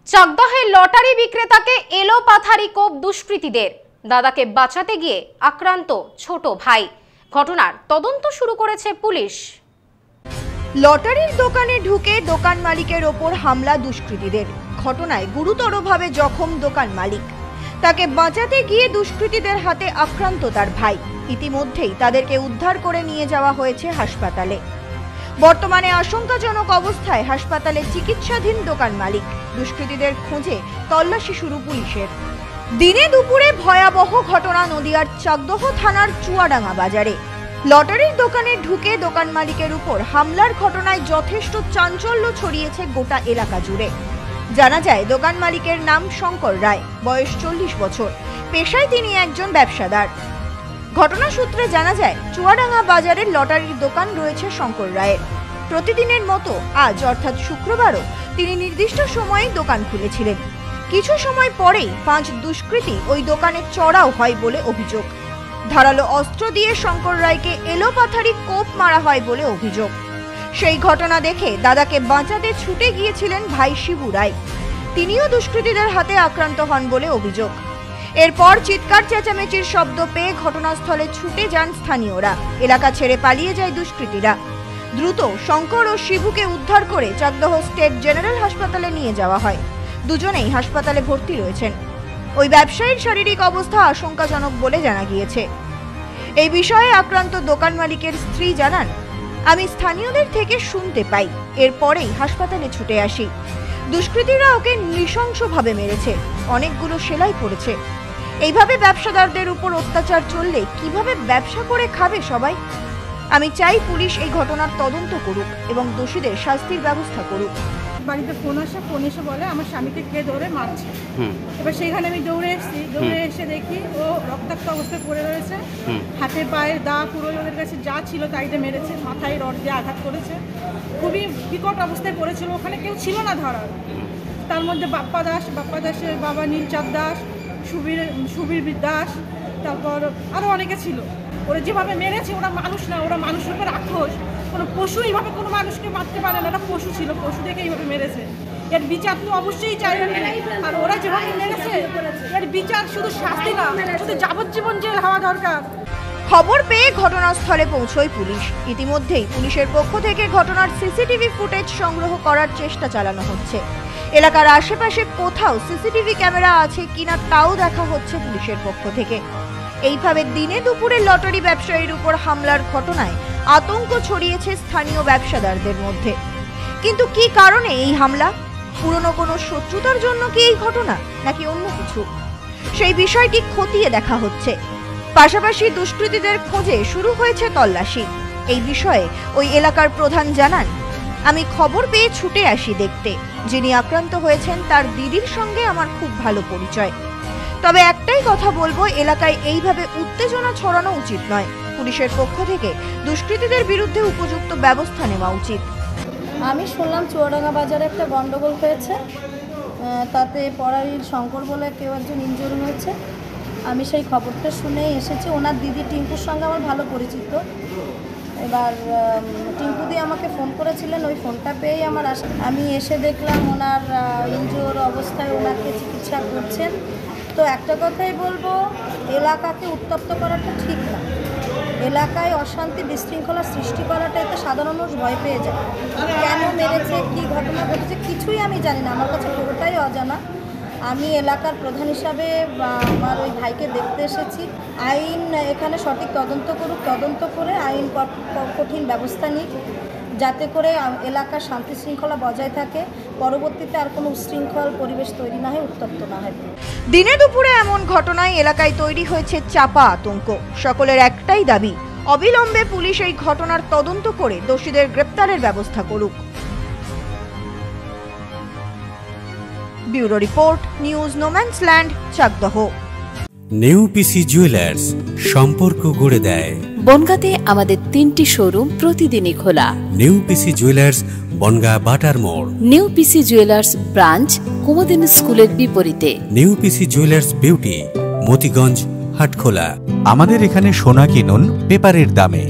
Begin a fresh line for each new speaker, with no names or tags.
চাকদাহে lottery বিক্রেতাকে এলোপাথারি কোপ দুষ্কৃতীদের, দাদাকে বাঁচাতে গিয়ে আক্রান্ত ছোট ভাই। ঘটনার তদন্ত শুরু করেছে পুলিশ।
লটারির দোকানে ঢুকে দোকান মালিকের ওপর হামলা দুষ্কৃতীদের। ঘটনায় গুরুতরভাবে জখম দোকান মালিক। তাকে বাঁচাতে গিয়ে দুষ্কৃতীদের হাতে আক্রান্ত তার ভাই। ইতিমধ্যেই তাদেরকে উদ্ধার করে নিয়ে যাওয়া হয়েছে হাসপাতালে। বর্তমানে আশঙ্কাজনক অবস্থায় হাসপাতালে চিকিৎসাধীন দোকান মালিক। দুষ্কৃতীদের খোঁজে তল্লাশি শুরু পুলিশের। দিনে দুপুরে ভয়াবহ ঘটনা নদিয়ার চাকদহ থানার চুয়াডাঙ্গা বাজারে। লটারির দোকানে ঢুকে দোকান মালিকের উপর হামলার ঘটনায় যথেষ্ট চাঞ্চল্য ছড়িয়েছে গোটা এলাকা জুড়ে। জানা যায়, দোকান মালিকের নাম শঙ্কর রায়, বয়স 40 বছর, পেশায় তিনি একজন ব্যবসাদার। ঘটনা সূত্রে জানা যায়, চুয়াডাঙ্গা বাজারের লটারির দোকান রয়েছে শঙ্কর রায়ের। প্রতিদিনের মতো আজ অর্থাৎ শুক্রবারও তিনি নির্দিষ্ট সময়ে দোকান খুলেছিলেন। কিছু সময় পরেই 5 দুষ্কৃতী ওই দোকানে চড়াও হয় বলে অভিযোগ। ধারালো অস্ত্র দিয়ে শঙ্কর রায়কে এলোপাথারি কোপ মারা হয় বলে অভিযোগ। সেই ঘটনা দেখে দাদাকে বাঁচাতে ছুটে গিয়েছিলেন ভাই শিবু রায়। তিনিও দুষ্কৃতীদের হাতে আক্রান্ত হন বলে অভিযোগ। এরপর চিৎকার চেঁচামেচির শব্দ পেয়ে ঘটনাস্থলে ছুটে যান স্থানীয়রা। এলাকা ছেড়ে পালিয়ে যায় দুষ্কৃতীরা। দ্রুত শঙ্কর ও শিবুকে উদ্ধার করে চাকদহ স্টেট জেনারেল হাসপাতালে নিয়ে যাওয়া হয়। দুজনেই হাসপাতালে ভর্তি রয়েছেন। ওই ব্যবসায়ীর শারীরিক অবস্থা আশঙ্কাজনক বলে জানা গিয়েছে। এই বিষয়ে আক্রান্ত দোকান মালিকের স্ত্রী জানান, আমি স্থানীয়দের থেকে শুনতে পাই, এরপরেই হাসপাতালে ছুটে আসি। দুষ্কৃতীরা ওকে নৃশংসভাবে মেরেছে, অনেকগুলো সেলাই পড়েছে। এইভাবে ব্যবসাদারদের উপর অত্যাচার চললে কিভাবে ব্যবসা করে খাবে সবাই? আমি চাই পুলিশ এই ঘটনার তদন্ত করুক এবং দোষীদের শাস্তির ব্যবস্থা করুক।
বাড়িতে ফোন এসে বলে আমার স্বামীকে কে ধরে মারছে। এবার সেইখানে আমি দৌড়ে এসে দেখি ও রক্তাক্ত অবস্থায় পড়ে রয়েছে। হাতে পায়ে দা পুরো ওদের কাছে যা ছিল তাইতে মেরেছে, মাথায় রড দিয়ে আঘাত করেছে। খুবই বিকট অবস্থায় পড়েছিল, ওখানে কেউ ছিল না ধরার। তার মধ্যে বাপ্পা দাসের বাবা নীলচাঁদ দাস, সুবীর দাস, তারপর আরও অনেকে ছিল। ওরা যেভাবে মেরেছে, ওরা মানুষ না, ওরা মানুষের উপর আক্রোশ। কোনো পশু এইভাবে কোনো মানুষকে মারতে পারে না, এটা পশু ছিল, পশু দেখে এইভাবে মেরেছে। এর বিচার তো অবশ্যই চাই। আর ওরা যেভাবে মেরেছে, এর বিচার শুধু শাস্তি না, শুধু যাবজ্জীবন জেল হওয়া দরকার।
খবর পেয়ে ঘটনাস্থলে পৌঁছয় পুলিশ। ইতিমধ্যেই পুলিশের পক্ষ থেকে ঘটনার সিসিটিভি ফুটেজ সংগ্রহ করার চেষ্টা চালানো হচ্ছে। এলাকার আশেপাশে কোথাও সিসিটিভি ক্যামেরা আছে কিনা তাও দেখা হচ্ছে পুলিশের পক্ষ থেকে। এইভাবে দিনে দুপুরে লটারি ব্যবসায়ীর উপর হামলার ঘটনায় আতঙ্ক ছড়িয়েছে স্থানীয় ব্যবসাদারদের মধ্যে। কিন্তু কি কারণে এই হামলা? পুরনো কোনো শত্রুতার জন্য কি এই ঘটনা, নাকি অন্য কিছু? সেই বিষয়টি খতিয়ে দেখা হচ্ছে। পাশাপাশি দুষ্কৃতীদের খোঁজে শুরু হয়েছে তল্লাশি। এই বিষয়ে ওই এলাকার প্রধান জানান, আমি খবর পেয়ে ছুটে আসি দেখতে। যিনি আক্রান্ত হয়েছেন তার দিদির সঙ্গে আমার খুব ভালো পরিচয়। তবে একটাই কথা বলবো, এলাকায় এইভাবে উত্তেজনা ছড়ানো উচিত নয়। পুলিশের পক্ষ থেকে দুষ্কৃতীদের বিরুদ্ধে উপযুক্ত ব্যবস্থা নেওয়া উচিত।
আমি শুনলাম চুয়াডাঙ্গা বাজারে একটা গন্ডগোল হয়েছে, তাতে পড়ারির শঙ্কর বলে কেউ একজন ইনজুরি হয়েছে। আমি সেই খবরটা শুনেই এসেছি। ওনার দিদি টিঙ্কুর সঙ্গে আমার ভালো পরিচিত। এবার টিঙ্কু দিয়ে আমাকে ফোন করেছিলেন, ওই ফোনটা পেয়েই আমার আমি এসে দেখলাম ওনার ইনজুর অবস্থায় ওনাকে চিকিৎসা করছেন। তো একটা কথাই বলবো, এলাকাকে উত্তপ্ত করাটা ঠিক না। এলাকায় অশান্তি বিশৃঙ্খলা সৃষ্টি করাটা, এতে সাধারণ মানুষ ভয় পেয়ে যায়। কেন মেরেছে, কী ঘটনা ঘটেছে কিছুই আমি জানি না, আমার কাছে পুরোটাই অজানা। আমি এলাকার প্রধান হিসাবে আমার ওই ভাইকে দেখতে এসেছি। আইন এখানে সঠিক তদন্ত করুক, তদন্ত করে আইন কঠিন ব্যবস্থা নিক, যাতে করে এলাকার শান্তি শৃঙ্খলা বজায় থাকে, পরবর্তীতে আর কোনো উশৃঙ্খল পরিবেশ তৈরি না হয়, উত্তপ্ত না হয়।
দিনে দুপুরে এমন ঘটনায় এলাকায় তৈরি হয়েছে চাপা আতঙ্ক। সকলের একটাই দাবি, অবিলম্বে পুলিশ এই ঘটনার তদন্ত করে দোষীদের গ্রেপ্তারের ব্যবস্থা করুক। Bureau report, news no man's land, Chakdaha.
New PC Jewellers, সম্পর্ক গড়ে দেয়।
বনগাঁতে আমাদের 3টি শোরুম প্রতিদিনই খোলা।
নিউ পিসি জুয়েলার্স, বনগাঁ বাটার মোড়।
New PC Jewellers branch, Kumudini স্কুলের বিপরীতে।
New PC Jewellers beauty, Motiganj, Hatkhola.
আমাদের এখানে সোনা কিনুন পেপারের দামে।